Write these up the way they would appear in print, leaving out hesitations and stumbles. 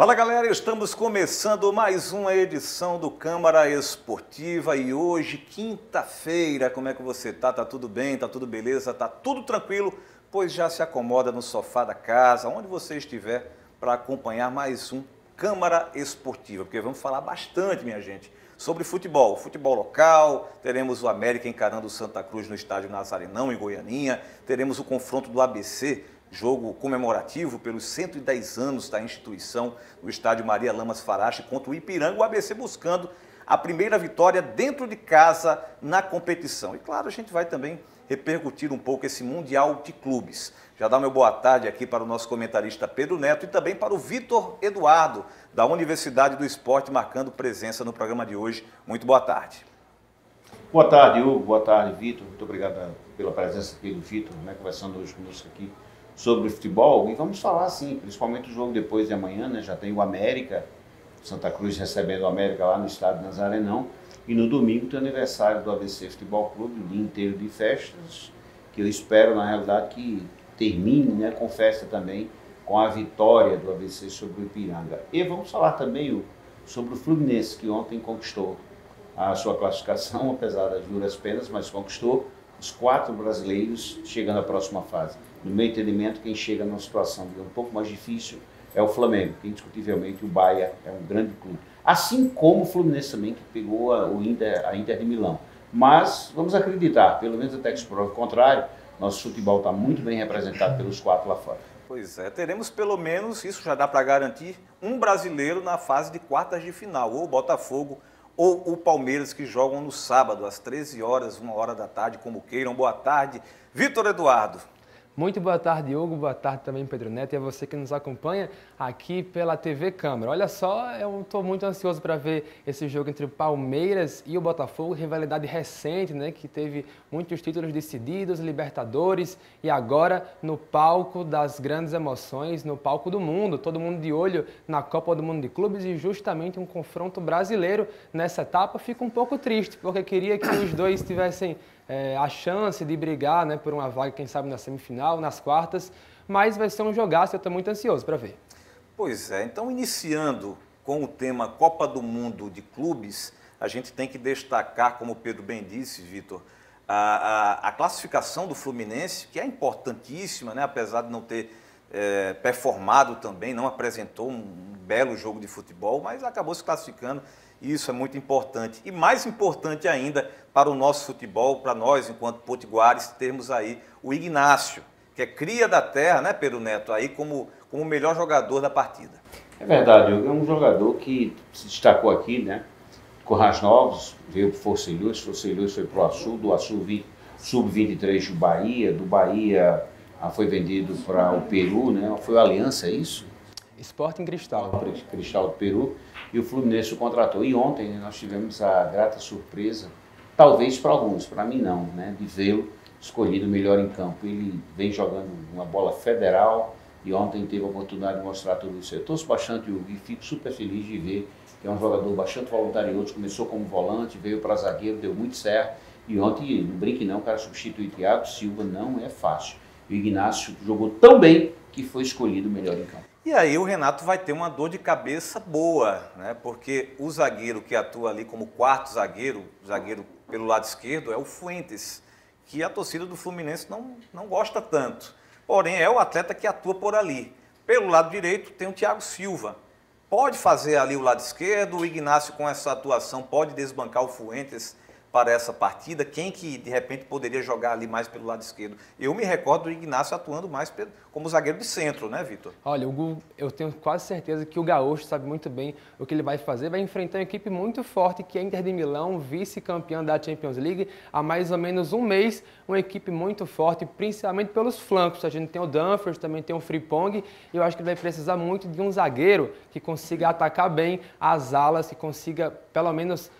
Fala galera, estamos começando mais uma edição do Câmara Esportiva e hoje, quinta-feira, como é que você tá? Tá tudo bem? Tá tudo beleza? Tá tudo tranquilo? Pois já se acomoda no sofá da casa, onde você estiver, para acompanhar mais um Câmara Esportiva, porque vamos falar bastante, minha gente, sobre futebol local, teremos o América encarando o Santa Cruz no estádio Nazarenão, em Goianinha, teremos o confronto do ABC, jogo comemorativo pelos 110 anos da instituição no estádio Maria Lamas Farache contra o Ipiranga, o ABC buscando a primeira vitória dentro de casa na competição. E claro, a gente vai também repercutir um pouco esse Mundial de Clubes. Já dá meu boa tarde aqui para o nosso comentarista Pedro Neto e também para o Vitor Eduardo, da Universidade do Esporte, marcando presença no programa de hoje. Muito boa tarde. Boa tarde, Hugo. Boa tarde, Vitor. Muito obrigado pela presença aqui do Vitor, conversando hoje conosco aqui sobre futebol. E vamos falar, sim, principalmente o jogo depois de amanhã, já tem o América, Santa Cruz recebendo o América lá no estádio Nazarenão. E no domingo tem o aniversário do ABC Futebol Clube, o dia inteiro de festas, que eu espero, na realidade, que termine com festa também, com a vitória do ABC sobre o Ipiranga. E vamos falar também sobre o Fluminense, que ontem conquistou a sua classificação, apesar das duras penas, mas conquistou os 4 brasileiros chegando à próxima fase. No meu entendimento, quem chega numa situação um pouco mais difícil é o Flamengo, que indiscutivelmente o Bahia é um grande clube. Assim como o Fluminense também, que pegou a Inter de Milão. Mas vamos acreditar, pelo menos até que se prove o contrário, nosso futebol está muito bem representado pelos 4 lá fora. Pois é, teremos pelo menos, isso já dá para garantir, um brasileiro na fase de quartas de final, ou o Botafogo ou o Palmeiras, que jogam no sábado, às 13 horas, 1 hora da tarde, como queiram. Boa tarde, Vitor Eduardo. Muito boa tarde, Hugo. Boa tarde também, Pedro Neto, e a você que nos acompanha aqui pela TV Câmara. Olha só, eu estou muito ansioso para ver esse jogo entre o Palmeiras e o Botafogo, rivalidade recente, que teve muitos títulos decididos, Libertadores, e agora no palco das grandes emoções, no palco do mundo, todo mundo de olho na Copa do Mundo de Clubes e justamente um confronto brasileiro nessa etapa. Fico um pouco triste, porque queria que os dois tivessem a chance de brigar por uma vaga, quem sabe, na semifinal, nas quartas, mas vai ser um jogaço, eu estou muito ansioso para ver. Pois é, então iniciando com o tema Copa do Mundo de Clubes, a gente tem que destacar, como o Pedro bem disse, Vitor, a classificação do Fluminense, que é importantíssima, apesar de não ter performado também, não apresentou um belo jogo de futebol, mas acabou se classificando. E isso é muito importante. E mais importante ainda para o nosso futebol, para nós, enquanto potiguares, termos aí o Ignácio, que é cria da terra, Pedro Neto, aí como o melhor jogador da partida. É verdade, é um jogador que se destacou aqui, com Ras Novos, veio para o Força e Luz foi para o Açu, do Açu Sub-23 do Bahia foi vendido para o Peru, foi a Aliança, é isso? Sporting Cristal. Cristal do Peru, e o Fluminense o contratou. E ontem nós tivemos a grata surpresa, talvez para alguns, para mim não, de vê-lo escolhido melhor em campo. Ele vem jogando uma bola federal e ontem teve a oportunidade de mostrar tudo isso. Eu torço bastante e fico super feliz de ver que é um jogador bastante voluntarioso, começou como volante, veio para zagueiro, deu muito certo. E ontem, não brinque não, o cara substituir Thiago Silva não é fácil. E o Ignácio jogou tão bem que foi escolhido melhor em campo. E aí o Renato vai ter uma dor de cabeça boa, porque o zagueiro que atua ali como quarto zagueiro pelo lado esquerdo, é o Fuentes, que a torcida do Fluminense não gosta tanto. Porém, é o atleta que atua por ali. Pelo lado direito tem o Thiago Silva. Pode fazer ali o lado esquerdo, o Ignácio com essa atuação pode desbancar o Fuentes para essa partida. Quem que de repente poderia jogar ali mais pelo lado esquerdo? Eu me recordo do Ignácio atuando mais como zagueiro de centro, Vitor? Olha, eu tenho quase certeza que o Gaúcho sabe muito bem o que ele vai fazer. Vai enfrentar uma equipe muito forte, que é a Inter de Milão, vice-campeã da Champions League há mais ou menos um mês. Uma equipe muito forte, principalmente pelos flancos. A gente tem o Dumfries, também tem o Frimpong. E eu acho que ele vai precisar muito de um zagueiro que consiga atacar bem as alas, que consiga, pelo menos,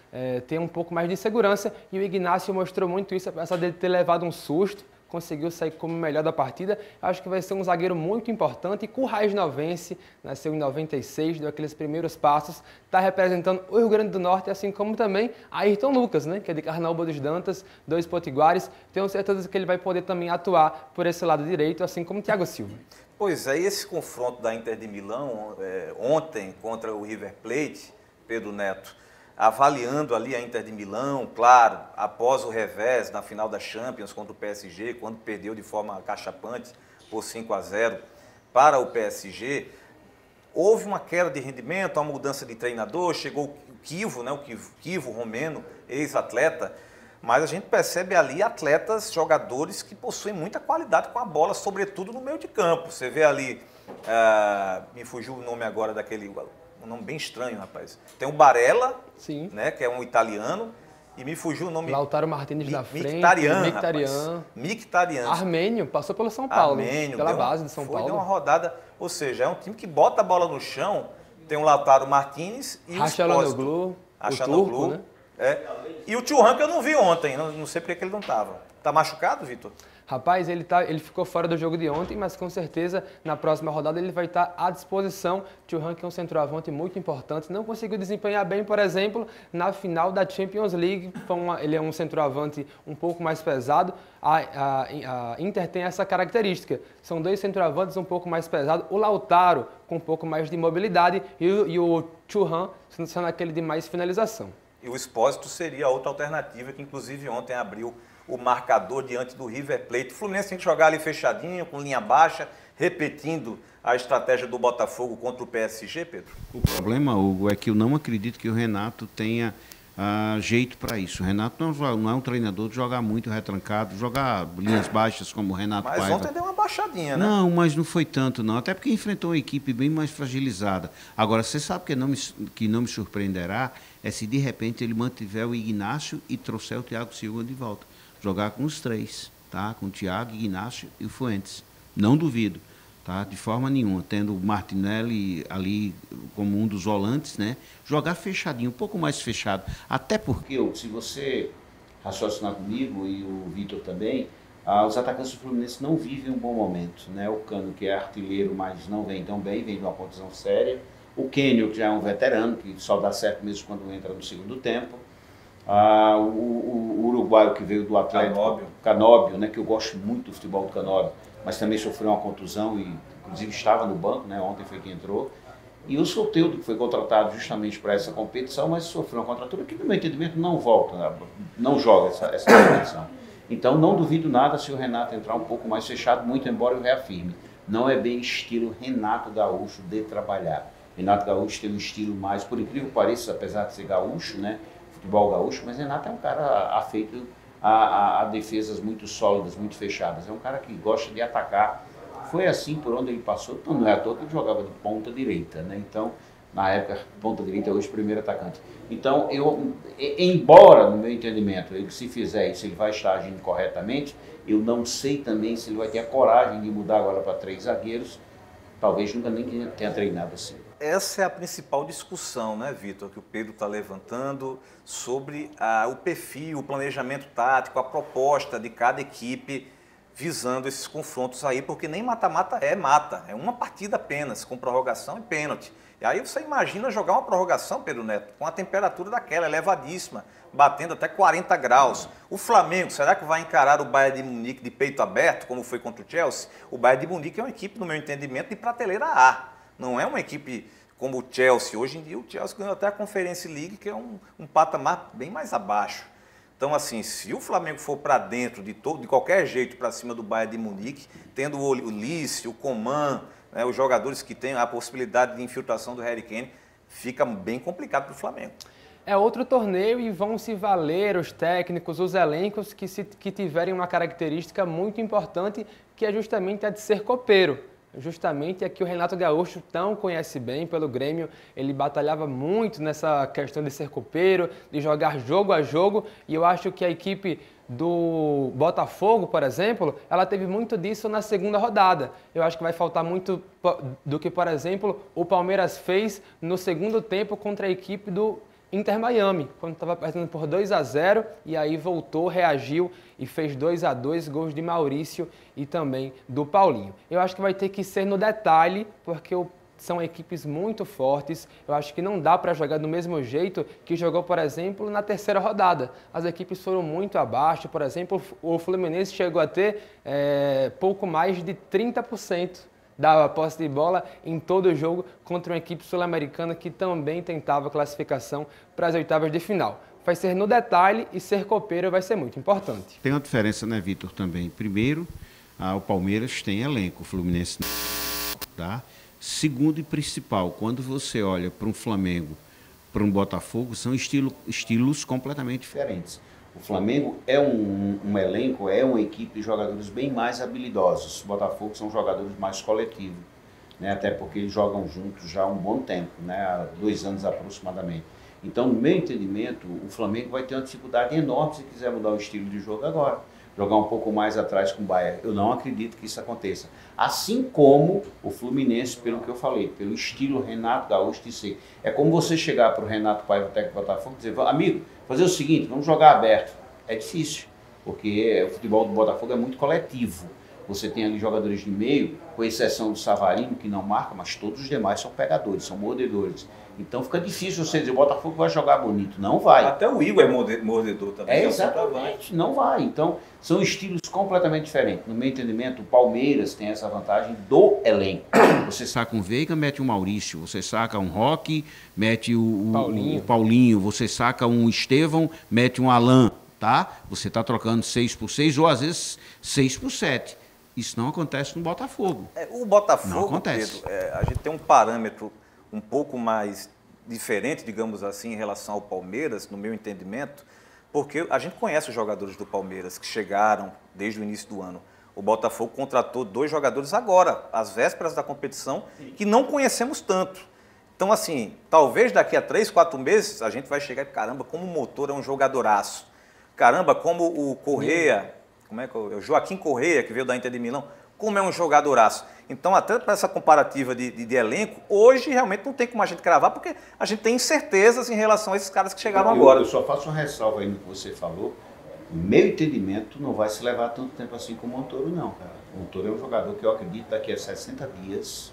ter um pouco mais de segurança. E o Ignácio mostrou muito isso, apesar de ter levado um susto. Conseguiu sair como o melhor da partida. Acho que vai ser um zagueiro muito importante. E com o Raiz Novense, nasceu em 96, deu aqueles primeiros passos, está representando o Rio Grande do Norte, assim como também Ayrton Lucas, que é de Carnaúba dos Dantas, 2 potiguares. Tenho certeza que ele vai poder também atuar por esse lado direito, assim como o Thiago Silva. Pois é, e esse confronto da Inter de Milão, ontem contra o River Plate, Pedro Neto, avaliando ali a Inter de Milão, claro, após o revés na final da Champions contra o PSG, quando perdeu de forma cachapante por 5-0 para o PSG, houve uma queda de rendimento, uma mudança de treinador, chegou o Kivo, né, o Kivo Romeno, ex-atleta, mas a gente percebe ali atletas, jogadores que possuem muita qualidade com a bola, sobretudo no meio de campo. Você vê ali, me fugiu o nome agora daquele, um nome bem estranho, rapaz. Tem o Barella, Sim. né, que é um italiano, e me fugiu o nome... Lautaro Martínez da frente, Mkhitaryan. Armênio, passou pelo São Paulo, pela base de São Paulo. Deu uma rodada, ou seja, é um time que bota a bola no chão, tem o Lautaro Martínez e o Rachanoglu, o turco, né? E o Thuram que eu não vi ontem, não sei porque que ele não estava. Tá machucado, Vitor? Rapaz, ele ficou fora do jogo de ontem, mas com certeza na próxima rodada ele vai estar à disposição. Thuram, que é um centroavante muito importante, não conseguiu desempenhar bem, por exemplo, na final da Champions League. Ele é um centroavante um pouco mais pesado. A Inter tem essa característica. São dois centroavantes um pouco mais pesados. O Lautaro com um pouco mais de mobilidade e o Thuram sendo aquele de mais finalização. E o Expósito seria outra alternativa, que inclusive ontem abriu o marcador diante do River Plate. O Fluminense tem que jogar ali fechadinho, com linha baixa, repetindo a estratégia do Botafogo contra o PSG, Pedro? O problema, Hugo, é que eu não acredito que o Renato tenha jeito para isso. O Renato não é um treinador de jogar muito retrancado, jogar linhas baixas como o Renato Paiva. Mas ontem deu uma baixadinha, né? Não, mas não foi tanto, não. Até porque enfrentou uma equipe bem mais fragilizada. Agora, você sabe que não me surpreenderá é se de repente ele mantiver o Ignacio e trouxer o Thiago Silva de volta. Jogar com os três, tá? Com o Thiago, Ignacio e o Fuentes. Não duvido, tá? De forma nenhuma. Tendo o Martinelli ali como um dos volantes, né? Jogar fechadinho, um pouco mais fechado. Até porque, se você raciocinar comigo e o Vitor também, os atacantes do Fluminense não vivem um bom momento, né? O Cano, que é artilheiro, mas não vem tão bem, vem de uma condição séria. O Kênio, que já é um veterano, que só dá certo mesmo quando entra no segundo tempo. O uruguaio que veio do Atlético, Canóbio, né, que eu gosto muito do futebol do Canóbio, mas também sofreu uma contusão e inclusive estava no banco, né, ontem foi que entrou. E o Soteldo, que foi contratado justamente para essa competição, mas sofreu uma contratura que, no meu entendimento, não volta, né, não joga essa competição. Então, não duvido nada se o Renato entrar um pouco mais fechado, muito embora eu reafirme. Não é bem estilo Renato Gaúcho de trabalhar. Renato Gaúcho tem um estilo mais, por incrível que pareça, apesar de ser gaúcho, né, futebol gaúcho, mas Renato é um cara afeito a defesas muito sólidas, muito fechadas. É um cara que gosta de atacar. Foi assim por onde ele passou, então não é à toa que ele jogava de ponta direita, né? Então, na época, ponta direita, hoje primeiro atacante. Então, embora, no meu entendimento, ele se fizer isso, ele vai estar agindo corretamente, eu não sei também se ele vai ter a coragem de mudar agora para 3 zagueiros, talvez nunca nem tenha treinado assim. Essa é a principal discussão, né, Vitor, que o Pedro está levantando sobre o perfil, o planejamento tático, a proposta de cada equipe visando esses confrontos aí, porque nem mata-mata é uma partida apenas, com prorrogação e pênalti. E aí você imagina jogar uma prorrogação, Pedro Neto, com a temperatura daquela, elevadíssima, batendo até 40 graus. O Flamengo, será que vai encarar o Bayern de Munique de peito aberto, como foi contra o Chelsea? O Bayern de Munique é uma equipe, no meu entendimento, de prateleira A. Não é uma equipe como o Chelsea. Hoje em dia o Chelsea ganhou até a Conference League, que é um patamar bem mais abaixo. Então, assim, se o Flamengo for para dentro de qualquer jeito para cima do Bayern de Munique, tendo o Ulisses, o Coman, né, os jogadores que têm a possibilidade de infiltração do Harry Kane, fica bem complicado para o Flamengo. É outro torneio e vão se valer os técnicos, os elencos que tiverem uma característica muito importante, que é justamente a de ser copeiro. Justamente é que o Renato Gaúcho tão conhece bem pelo Grêmio, ele batalhava muito nessa questão de ser copeiro, de jogar jogo a jogo, e eu acho que a equipe do Botafogo, por exemplo, ela teve muito disso na segunda rodada. Eu acho que vai faltar muito do que, por exemplo, o Palmeiras fez no segundo tempo contra a equipe do Inter Miami, quando estava perdendo por 2-0 e aí voltou, reagiu e fez 2-2, gols de Maurício e também do Paulinho. Eu acho que vai ter que ser no detalhe, porque são equipes muito fortes. Eu acho que não dá para jogar do mesmo jeito que jogou, por exemplo, na terceira rodada. As equipes foram muito abaixo. Por exemplo, o Fluminense chegou a ter pouco mais de 30% dava a posse de bola em todo o jogo contra uma equipe sul-americana que também tentava classificação para as oitavas de final. Vai ser no detalhe e ser copeiro vai ser muito importante. Tem uma diferença, né, Vitor, também. Primeiro, o Palmeiras tem elenco, o Fluminense não, tá? Segundo e principal, quando você olha para um Flamengo, para um Botafogo, são estilos completamente diferentes. O Flamengo é um elenco, é uma equipe de jogadores bem mais habilidosos. O Botafogo são jogadores mais coletivos, né? Até porque eles jogam juntos já há um bom tempo, né? Há 2 anos aproximadamente. Então, no meu entendimento, o Flamengo vai ter uma dificuldade enorme se quiser mudar o estilo de jogo agora. Jogar um pouco mais atrás com o Bayern. Eu não acredito que isso aconteça. Assim como o Fluminense, pelo que eu falei, pelo estilo Renato Gaúcho de ser. É como você chegar para o Renato Paiva, o técnico do Botafogo, e dizer, amigo, fazer o seguinte, vamos jogar aberto. É difícil, porque o futebol do Botafogo é muito coletivo. Você tem ali jogadores de meio, com exceção do Savarino, que não marca, mas todos os demais são pegadores, são mordedores. Então fica difícil você dizer, o Botafogo vai jogar bonito. Não vai. Até o Igor é mordedor também. Exatamente, não vai. Então são estilos completamente diferentes. No meu entendimento, o Palmeiras tem essa vantagem do elenco. Você saca um Veiga, mete um Maurício. Você saca um Roque, mete o Paulinho. Você saca um Estevão, mete um Alan. Tá? Você está trocando 6 por 6 ou às vezes 6 por 7. Isso não acontece no Botafogo. O Botafogo, não acontece. Pedro, a gente tem um parâmetro um pouco mais diferente, digamos assim, em relação ao Palmeiras, no meu entendimento, porque a gente conhece os jogadores do Palmeiras que chegaram desde o início do ano. O Botafogo contratou 2 jogadores agora, às vésperas da competição, que não conhecemos tanto. Então, assim, talvez daqui a 3, 4 meses a gente vai chegar e, caramba, como o Motor é um jogadoraço. Caramba, como o Correia, o Joaquim Correia, que veio da Inter de Milão, como é um jogadoraço. Então, até para essa comparativa de elenco, hoje realmente não tem como a gente cravar, porque a gente tem incertezas em relação a esses caras que chegaram agora. Eu só faço uma ressalva aí no que você falou. Meu entendimento não vai se levar tanto tempo assim com o Montoro, não, cara. O Montoro é um jogador que eu acredito que daqui a 60 dias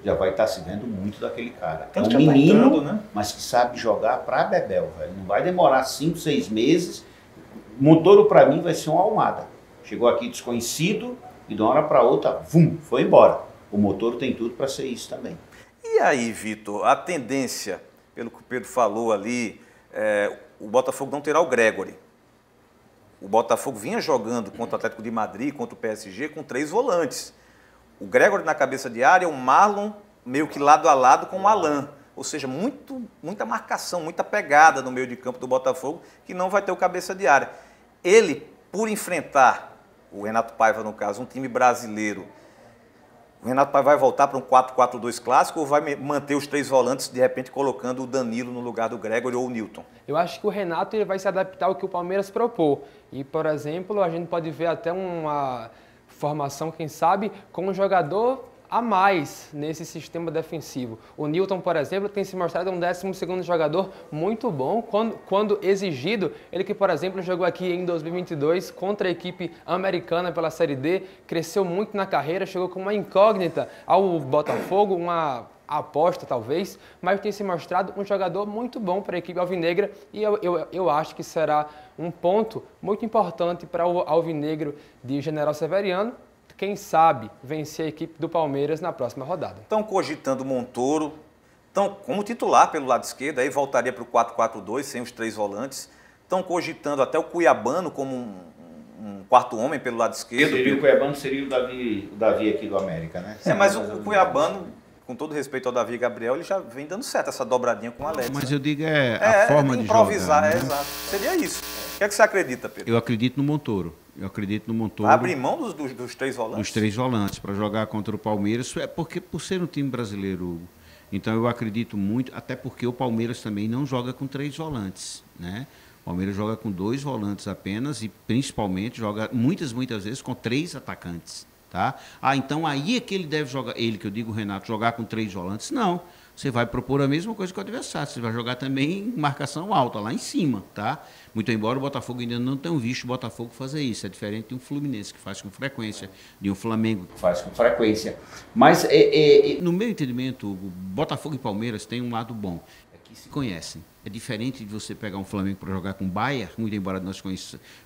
já vai estar se vendo muito daquele cara. É um menino, né? Mas que sabe jogar pra bebel, velho. Não vai demorar 5, 6 meses. Montoro, para mim, vai ser uma almada. Chegou aqui desconhecido e de uma hora para outra, vum, foi embora. O Montoro tem tudo para ser isso também. E aí, Vitor, a tendência, pelo que o Pedro falou ali, o Botafogo não terá o Gregori. O Botafogo vinha jogando contra o Atlético de Madrid, contra o PSG, com 3 volantes. O Gregori na cabeça de área, o Marlon meio que lado a lado com o Alan. Ou seja, muita marcação, muita pegada no meio de campo do Botafogo, que não vai ter o cabeça de área. Ele, por enfrentar, o Renato Paiva no caso, um time brasileiro, o Renato Paiva vai voltar para um 4-4-2 clássico ou vai manter os 3 volantes, de repente colocando o Danilo no lugar do Gregori ou o Newton? Eu acho que o Renato ele vai se adaptar ao que o Palmeiras propôs. E, por exemplo, a gente pode ver até uma formação, quem sabe, com um jogador a mais nesse sistema defensivo. O Newton, por exemplo, tem se mostrado um 12º jogador muito bom quando exigido. Ele que, por exemplo, jogou aqui em 2022 contra a equipe americana pela Série D, cresceu muito na carreira, chegou com uma incógnita ao Botafogo, uma aposta talvez, mas tem se mostrado um jogador muito bom para a equipe alvinegra e eu acho que será um ponto muito importante para o alvinegro de General Severiano, quem sabe vencer a equipe do Palmeiras na próxima rodada. Estão cogitando o Montoro, como titular pelo lado esquerdo, aí voltaria para o 4-4-2, sem os 3 volantes. Estão cogitando até o Cuiabano como um quarto homem pelo lado esquerdo. O Cuiabano seria o Davi aqui do América, né? Mas o Cuiabano, com todo respeito ao Davi e Gabriel, ele já vem dando certo essa dobradinha com o Alex. Mas eu digo a forma de improvisar, jogar. Exato. Seria isso. O que é que você acredita, Pedro? Eu acredito no Montoro. Abrir mão dos 3 volantes? Dos 3 volantes para jogar contra o Palmeiras, porque por ser um time brasileiro, então eu acredito muito, até porque o Palmeiras também não joga com 3 volantes, né? O Palmeiras joga com 2 volantes apenas e principalmente joga muitas vezes com 3 atacantes, tá? Então aí é que ele deve jogar, ele que eu digo, o Renato, jogar com 3 volantes, não. Você vai propor a mesma coisa que o adversário, você vai jogar também em marcação alta, lá em cima, tá? Muito embora o Botafogo ainda não tenha visto o Botafogo fazer isso, é diferente de um Fluminense que faz com frequência, de um Flamengo que faz com frequência. Mas, no meu entendimento, o Botafogo e Palmeiras têm um lado bom, é que se conhecem. É diferente de você pegar um Flamengo para jogar com o Bayern, muito embora nós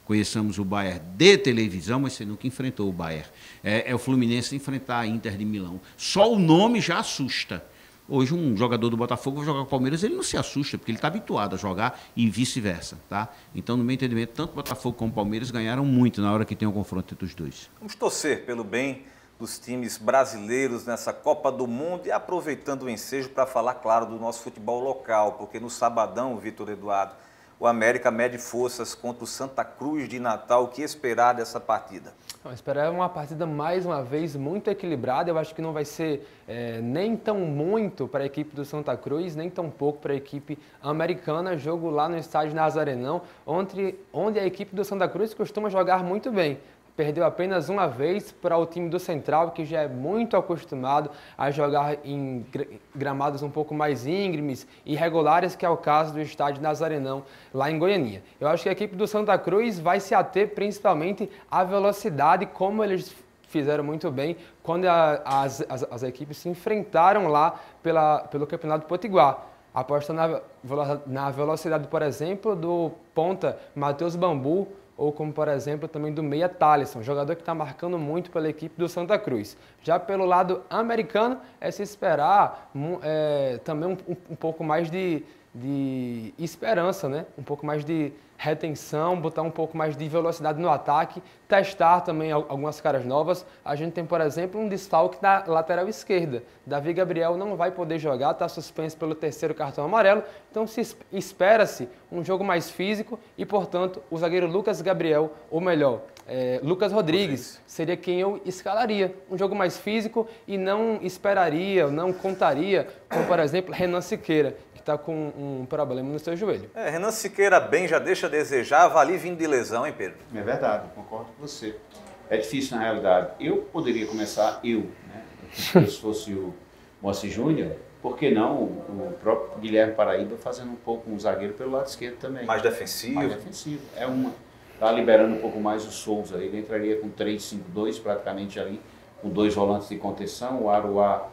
conheçamos o Bayern de televisão, mas você nunca enfrentou o Bayern. É o Fluminense enfrentar a Inter de Milão. Só o nome já assusta. Hoje um jogador do Botafogo vai jogar com o Palmeiras, ele não se assusta, porque ele está habituado a jogar e vice-versa. Tá? Então, no meu entendimento, tanto o Botafogo como o Palmeiras ganharam muito na hora que tem o confronto entre os dois. Vamos torcer pelo bem dos times brasileiros nessa Copa do Mundo e aproveitando o ensejo para falar, claro, do nosso futebol local, porque no sabadão, Vitor Eduardo, o América mede forças contra o Santa Cruz de Natal. O que esperar dessa partida? Esperar uma partida, mais uma vez, muito equilibrada. Eu acho que não vai ser nem tão muito para a equipe do Santa Cruz, nem tão pouco para a equipe americana. Jogo lá no estádio Nazarenão, onde a equipe do Santa Cruz costuma jogar muito bem. Perdeu apenas uma vez para o time do Central, que já é muito acostumado a jogar em gramados um pouco mais íngremes e irregulares, que é o caso do estádio Nazarenão, lá em Goianinha. Eu acho que a equipe do Santa Cruz vai se ater principalmente à velocidade, como eles fizeram muito bem quando as equipes se enfrentaram lá pelo Campeonato Potiguar. Aposta na velocidade, por exemplo, do ponta Matheus Bambu, ou como, por exemplo, também do meia Thalisson, jogador que está marcando muito pela equipe do Santa Cruz. Já pelo lado americano, é se esperar também um pouco mais de esperança, né? Um pouco mais de retenção, botar um pouco mais de velocidade no ataque, testar também algumas caras novas. A gente tem, por exemplo, um desfalque na lateral esquerda. Davi Gabriel não vai poder jogar, está suspenso pelo 3º cartão amarelo, então espera-se um jogo mais físico e, portanto, o zagueiro Lucas Gabriel, ou melhor, Lucas Rodrigues, seria quem eu escalaria. Um jogo mais físico e não esperaria, não contaria com, por exemplo, Renan Siqueira, que está com um problema no seu joelho. Renan Siqueira bem, já deixa a desejar, vale vindo de lesão, hein, Pedro? É verdade, concordo com você. É difícil na realidade. Eu poderia começar, né? Se fosse o Moacir Júnior, por que não o próprio Guilherme Paraíba fazendo um pouco um zagueiro pelo lado esquerdo também. Mais defensivo. Mais defensivo, é uma. Está liberando um pouco mais o Souza, ele entraria com 3-5-2 praticamente ali, com 2 volantes de contenção, o Aruá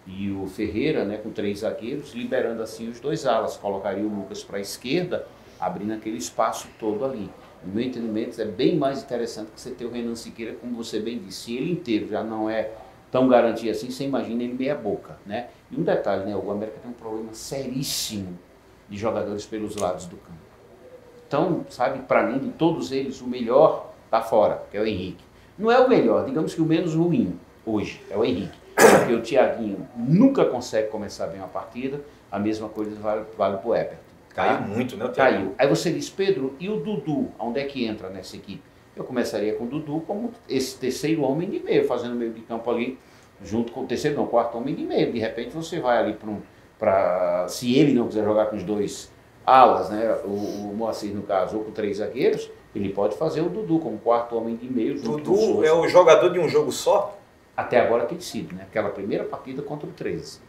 e o Ferreira, né, com 3 zagueiros, liberando assim os 2 alas, colocaria o Lucas para a esquerda, abrindo aquele espaço todo ali. No meu entendimento, é bem mais interessante que você ter o Renan Siqueira, como você bem disse. Se ele inteiro já não é tão garantido assim, você imagina ele meia boca, né? E um detalhe, né, o América tem um problema seríssimo de jogadores pelos lados do campo. Então, sabe, para mim, de todos eles, o melhor está fora, que é o Henrique. Não é o melhor, digamos que o menos ruim hoje é o Henrique. Porque o Thiaguinho nunca consegue começar bem uma partida, a mesma coisa vale para o Everton. Caiu muito, né, o Thiaguinho? Caiu. Aí você diz, Pedro, e o Dudu? Onde é que entra nessa equipe? Eu começaria com o Dudu como esse terceiro homem de meio, fazendo meio de campo ali, junto com o terceiro, não, quarto homem de meio. De repente você vai ali para se ele não quiser jogar com os 2 alas, né, o Moacir no caso, ou com 3 zagueiros, ele pode fazer o Dudu como quarto homem de meio. Dudu é o jogador de um jogo só? Até agora tem sido, né? Aquela primeira partida contra o 13.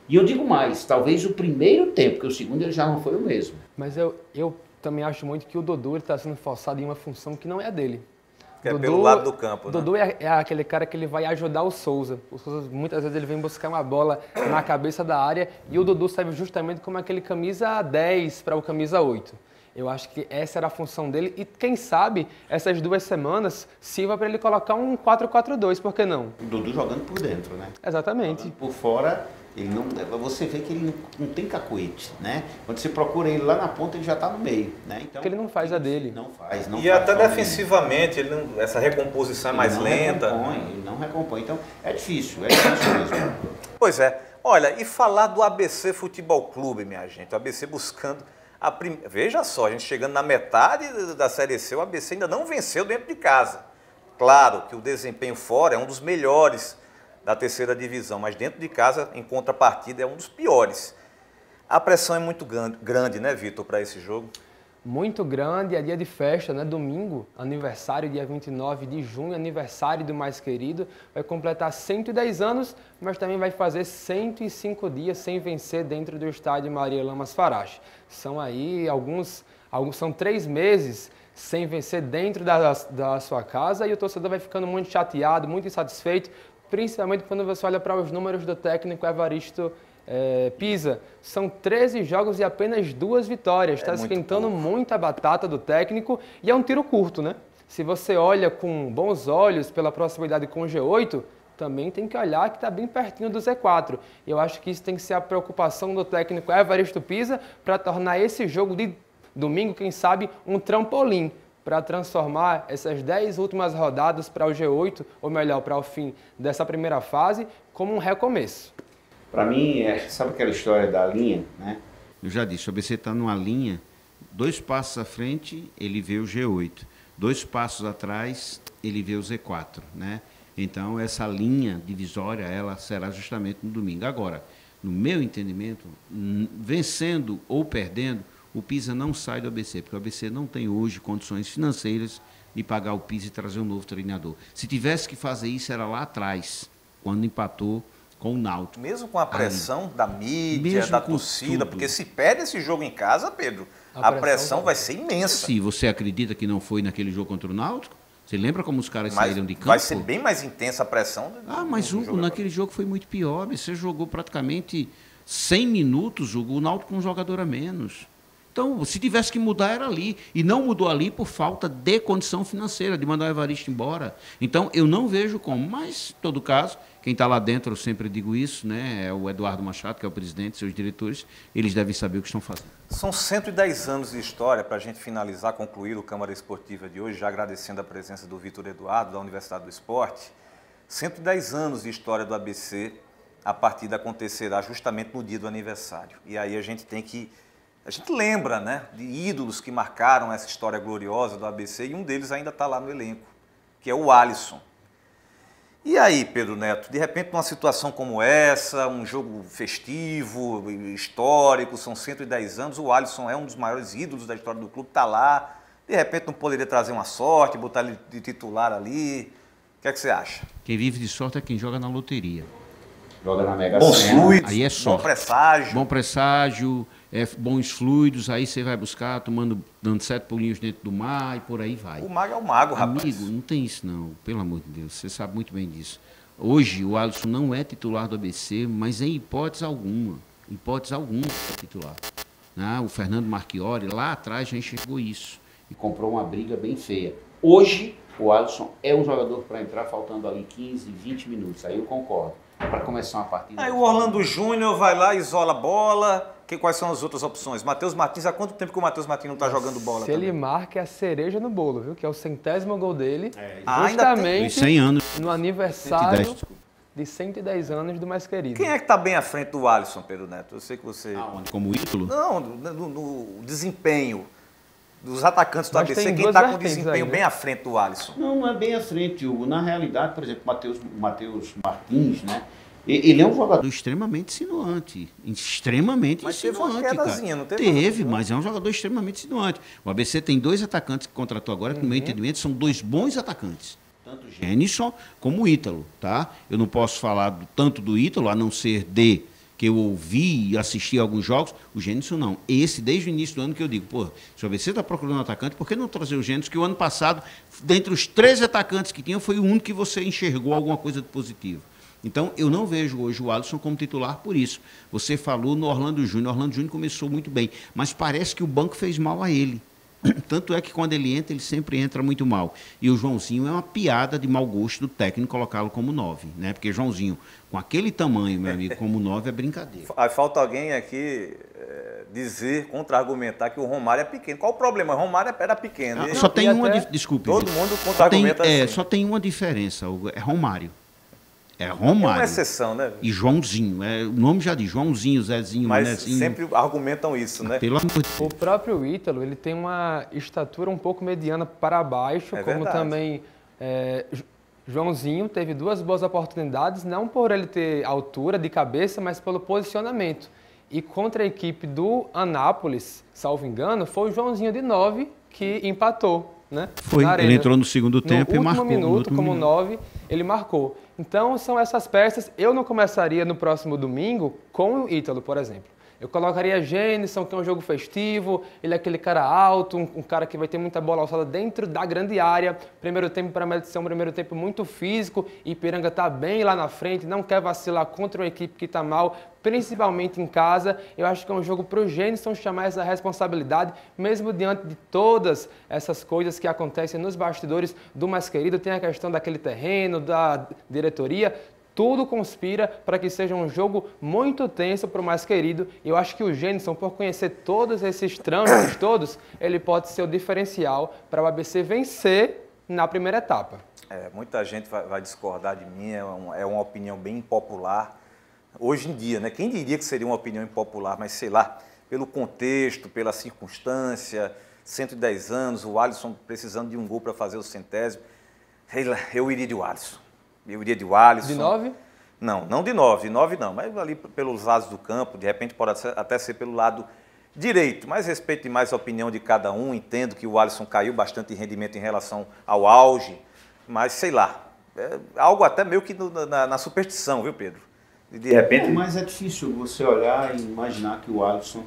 E eu digo mais, talvez o primeiro tempo, porque o segundo ele já não foi o mesmo. Mas eu também acho muito que o Dudu está sendo forçado em uma função que não é dele. Que é pelo lado do campo, né? Dudu é aquele cara que ele vai ajudar o Souza. O Souza, muitas vezes, ele vem buscar uma bola na cabeça da área e o Dudu serve justamente como aquele camisa 10 para o camisa 8. Eu acho que essa era a função dele e, quem sabe, essas 2 semanas sirva para ele colocar um 4-4-2, por que não? O Dudu jogando por dentro, né? Exatamente. Jogando por fora, ele não, você vê que ele não tem cacuete, né? Quando você procura ele lá na ponta, ele já está no meio, né? Então, porque ele não faz a dele. Não faz. E até defensivamente, ele não, essa recomposição é mais lenta. Ele não recompõe, então é difícil mesmo. Pois é. Olha, e falar do ABC Futebol Clube, minha gente, o ABC buscando... Veja só, a gente chegando na metade da Série C, o ABC ainda não venceu dentro de casa. Claro que o desempenho fora é um dos melhores da 3ª divisão, mas dentro de casa, em contrapartida, é um dos piores. A pressão é muito grande, né, Vitor, para esse jogo? Muito grande, é dia de festa, né? Domingo, aniversário, dia 29 de junho, aniversário do mais querido. Vai completar 110 anos, mas também vai fazer 105 dias sem vencer dentro do estádio Maria Lamas Farache. São aí são 3 meses sem vencer dentro da sua casa e o torcedor vai ficando muito chateado, muito insatisfeito, principalmente quando você olha para os números do técnico Evaristo Pisa, são 13 jogos e apenas 2 vitórias. Está esquentando muito a batata do técnico e é um tiro curto, né? Se você olha com bons olhos pela proximidade com o G8, também tem que olhar que está bem pertinho do Z4. E eu acho que isso tem que ser a preocupação do técnico Evaristo Pisa para tornar esse jogo de domingo, quem sabe, um trampolim para transformar essas 10 últimas rodadas para o G8, ou melhor, para o fim dessa primeira fase, como um recomeço. Para mim, sabe aquela história da linha, né? Eu já disse, o ABC está numa linha, 2 passos à frente, ele vê o G8. 2 passos atrás, ele vê o Z4, né? Então, essa linha divisória, ela será justamente no domingo. Agora, no meu entendimento, vencendo ou perdendo, o Pisa não sai do ABC, porque o ABC não tem hoje condições financeiras de pagar o Pisa e trazer um novo treinador. Se tivesse que fazer isso, era lá atrás, quando empatou com o Náutico. Mesmo com a pressão da mídia, da torcida, porque se perde esse jogo em casa, Pedro, a pressão vai ser imensa. Se você acredita que não foi naquele jogo contra o Náutico, você lembra como os caras saíram de campo? Vai ser bem mais intensa a pressão. Mas Hugo, naquele jogo foi muito pior. Você jogou praticamente 100 minutos, Hugo, o Náutico com um jogador a menos. Então, se tivesse que mudar, era ali. E não mudou ali por falta de condição financeira, de mandar o Evaristo embora. Então, eu não vejo como. Mas, em todo caso, quem está lá dentro, eu sempre digo isso, né? É o Eduardo Machado, que é o presidente, seus diretores, eles devem saber o que estão fazendo. São 110 anos de história, para a gente finalizar, concluir o Câmara Esportiva de hoje, já agradecendo a presença do Vitor Eduardo, da Universidade do Esporte. 110 anos de história do ABC, a partida acontecerá justamente no dia do aniversário. E aí a gente tem que... A gente lembra, né, de ídolos que marcaram essa história gloriosa do ABC e um deles ainda está lá no elenco, que é o Alisson. E aí, Pedro Neto, de repente numa situação como essa, um jogo festivo, histórico, são 110 anos, o Alisson é um dos maiores ídolos da história do clube, está lá, de repente não poderia trazer uma sorte, botar ele de titular ali, o que é que você acha? Quem vive de sorte é quem joga na loteria. Joga na Mega Bons fluidos, aí é sorte. Bom presságio. Bom presságio, bons fluidos, aí você vai buscar, dando 7 pulinhos dentro do mar e por aí vai. O mago é o mago, rapaz. Amigo, não tem isso não, pelo amor de Deus, você sabe muito bem disso. Hoje o Alisson não é titular do ABC, mas em hipótese alguma é titular. O Fernando Marchiori lá atrás já enxergou isso e comprou uma briga bem feia. Hoje o Alisson é um jogador para entrar faltando ali 15, 20 minutos, aí eu concordo. Para começar uma partida. Aí o Orlando Júnior vai lá, isola a bola. Quais são as outras opções? Matheus Martins, há quanto tempo que o Matheus Martins não está jogando bola? Se ele marca, é a cereja no bolo, viu? Que é o 100º gol dele. Justamente 100 anos. No aniversário de 110 anos do mais querido. Quem é que está bem à frente do Alisson, Pedro Neto? Eu sei que você... Como ídolo? Não, no desempenho dos atacantes do ABC, quem está com o desempenho aí, né? Bem à frente do Alisson? Não é bem à frente, Hugo. Na realidade, por exemplo, o Matheus Martins, né? Ele é um jogador extremamente insinuante. Extremamente mas insinuante, teve uma quedazinha, não teve? Teve, mas é um jogador extremamente insinuante. O ABC tem 2 atacantes que contratou agora, que no meu entendimento são 2 bons atacantes. Tanto o Gênison como o Ítalo, tá? Eu não posso falar tanto do Ítalo, a não ser que eu ouvi e assisti a alguns jogos, o Gênison não. Esse, desde o início do ano que eu digo, se o ABC está procurando um atacante, por que não trazer o Gênison, que o ano passado, dentre os 13 atacantes que tinha, foi o único que você enxergou alguma coisa de positivo. Então, eu não vejo hoje o Alisson como titular por isso. Você falou no Orlando Júnior. O Orlando Júnior começou muito bem, mas parece que o banco fez mal a ele. Tanto é que quando ele entra, ele sempre entra muito mal. E o Joãozinho é uma piada de mau gosto do técnico colocá-lo como 9, né? Porque Joãozinho, com aquele tamanho, meu amigo, como 9 é brincadeira. Falta alguém aqui dizer, contra-argumentar que o Romário é pequeno. Qual o problema? O Romário era pequeno. Só tem uma... Desculpe. Todo mundo contra-argumenta assim. Só tem uma diferença, Hugo, é Romário. É Romário. É uma exceção, né? E Joãozinho. O nome já diz, Joãozinho, Zezinho, mas Manezinho. Sempre argumentam isso, né? Pelo amor de Deus. O próprio Ítalo, ele tem uma estatura um pouco mediana para baixo, como verdade. Também Joãozinho teve 2 boas oportunidades, não por ele ter altura de cabeça, mas pelo posicionamento. E contra a equipe do Anápolis, salvo engano, foi o Joãozinho de 9 que empatou. Né? Foi, ele entrou no segundo tempo e marcou. No último minuto, 9, ele marcou. Então, são essas peças. Eu não começaria no próximo domingo com o Ítalo, por exemplo. Eu colocaria Gênison, que é um jogo festivo, ele é aquele cara alto, um cara que vai ter muita bola alçada dentro da grande área. Primeiro tempo para a ser um primeiro tempo muito físico, Ipiranga está bem lá na frente, não quer vacilar contra uma equipe que está mal, principalmente em casa. Eu acho que é um jogo para o Gênison chamar essa responsabilidade, mesmo diante de todas essas coisas que acontecem nos bastidores do Mais Querido. Tem a questão daquele terreno, da diretoria. Tudo conspira para que seja um jogo muito tenso para o Mais Querido. E eu acho que o Gênison, por conhecer todos esses trâmites todos, ele pode ser o diferencial para o ABC vencer na primeira etapa. Muita gente vai discordar de mim, é uma opinião bem impopular. Hoje em dia, né? Quem diria que seria uma opinião impopular, mas sei lá, pelo contexto, pela circunstância, 110 anos, o Alisson precisando de um gol para fazer o 100º, eu iria de Alisson. Eu iria de Alisson. De 9? Não de 9 não, mas ali pelos lados do campo, de repente pode até ser pelo lado direito, mas respeito demais a opinião de cada um, entendo que o Alisson caiu bastante em rendimento em relação ao auge, mas sei lá, algo até meio que na superstição, viu, Pedro? De repente... Mas é difícil você olhar e imaginar que o Alisson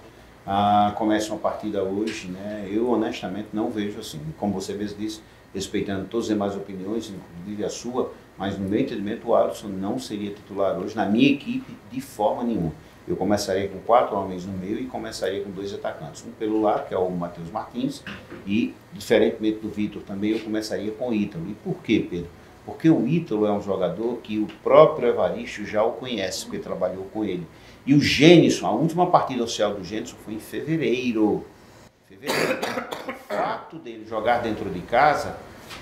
comece uma partida hoje, né? Eu honestamente não vejo assim, como você mesmo disse, respeitando todas as demais opiniões, inclusive a sua, mas no meu entendimento o Alisson não seria titular hoje na minha equipe de forma nenhuma. Eu começaria com 4 homens no meio e começaria com 2 atacantes. Um pelo lado, que é o Matheus Martins, e, diferentemente do Vitor também, eu começaria com o Ítalo. E por quê, Pedro? Porque o Ítalo é um jogador que o próprio Evaristo já o conhece, porque trabalhou com ele. E o Gênison, a última partida oficial do Gênison foi em fevereiro. O fato dele jogar dentro de casa,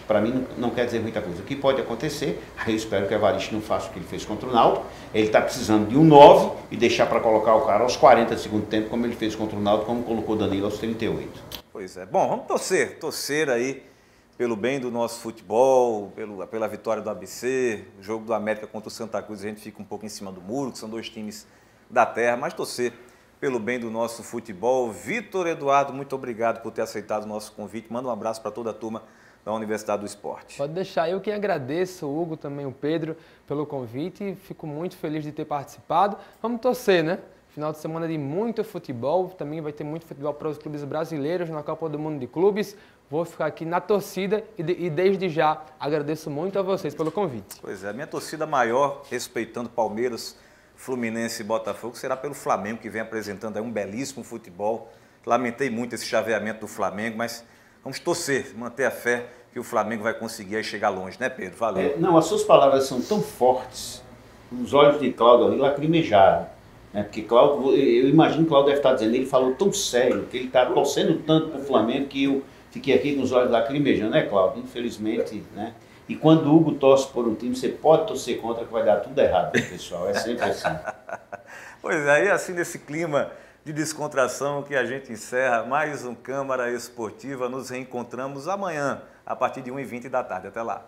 para mim não quer dizer muita coisa. O que pode acontecer, aí eu espero que o Evaristo não faça o que ele fez contra o Náutico. Ele está precisando de um 9 e deixar para colocar o cara aos 40 do segundo tempo, como ele fez contra o Náutico, como colocou o Danilo aos 38. Pois é. Bom, vamos torcer aí pelo bem do nosso futebol, pela vitória do ABC, o jogo do América contra o Santa Cruz, a gente fica um pouco em cima do muro, que são 2 times da terra, mas torcer pelo bem do nosso futebol. Vitor Eduardo, muito obrigado por ter aceitado o nosso convite. Manda um abraço para toda a turma da Universidade do Esporte. Pode deixar, eu que agradeço, o Hugo, também o Pedro, pelo convite. Fico muito feliz de ter participado. Vamos torcer, né? Final de semana de muito futebol, também vai ter muito futebol para os clubes brasileiros na Copa do Mundo de Clubes. Vou ficar aqui na torcida e desde já agradeço muito a vocês pelo convite. Pois é, a minha torcida maior, respeitando Palmeiras, Fluminense e Botafogo, será pelo Flamengo, que vem apresentando aí um belíssimo futebol. Lamentei muito esse chaveamento do Flamengo, mas vamos torcer, manter a fé que o Flamengo vai conseguir aí chegar longe, né, Pedro? Valeu. Não, as suas palavras são tão fortes, os olhos de Cláudio ali lacrimejaram. Porque Cláudio, eu imagino que Cláudio deve estar dizendo, ele falou tão sério, que ele está torcendo tanto para o Flamengo que eu fiquei aqui com os olhos lacrimejando, né, Cláudio? Infelizmente, né? E quando o Hugo torce por um time, você pode torcer contra que vai dar tudo errado, pessoal. É sempre assim. Pois é, e assim nesse clima de descontração que a gente encerra mais um Câmara Esportiva. Nos reencontramos amanhã, a partir de 1h20 da tarde. Até lá.